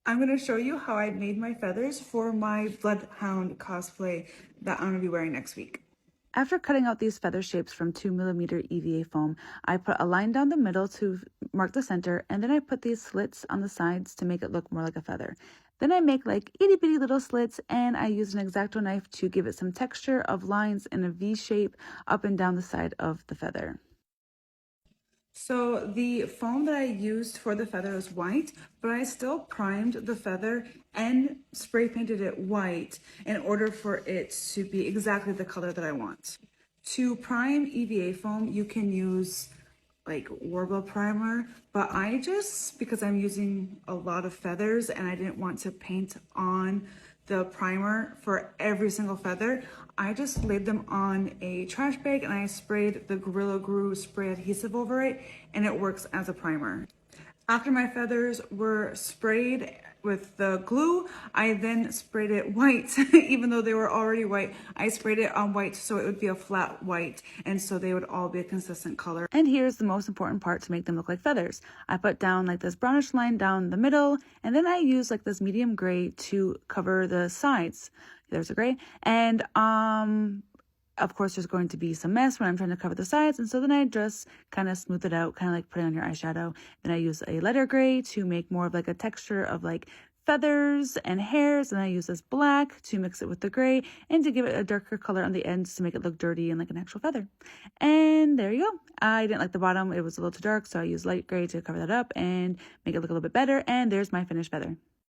I'm going to show you how I made my feathers for my Bloodhound cosplay that I'm going to be wearing next week. After cutting out these feather shapes from 2mm EVA foam, I put a line down the middle to mark the center, and then I put these slits on the sides to make it look more like a feather. Then I make like itty bitty little slits, and I use an X-Acto knife to give it some texture of lines in a V shape up and down the side of the feather. So the foam that I used for the feather is white, but I still primed the feather and spray painted it white in order for it to be exactly the color that I want. To prime EVA foam, you can use like Warble primer, but I just, because I'm using a lot of feathers and I didn't want to paint on the primer for every single feather, I just laid them on a trash bag and I sprayed the Gorilla Glue spray adhesive over it, and it works as a primer. After my feathers were sprayed with the glue, I then sprayed it white. Even though they were already white, I sprayed it on white so it would be a flat white, and so they would all be a consistent color. And here's the most important part to make them look like feathers. I put down like this brownish line down the middle, and then I use like this medium gray to cover the sides. There's a gray, and of course, there's going to be some mess when I'm trying to cover the sides, and so then I just kind of smooth it out, kind of like putting on your eyeshadow. Then I use a lighter gray to make more of like a texture of like feathers and hairs, and I use this black to mix it with the gray and to give it a darker color on the ends to make it look dirty and like an actual feather. And there you go. I didn't like the bottom, it was a little too dark, so I used light gray to cover that up and make it look a little bit better, and there's my finished feather.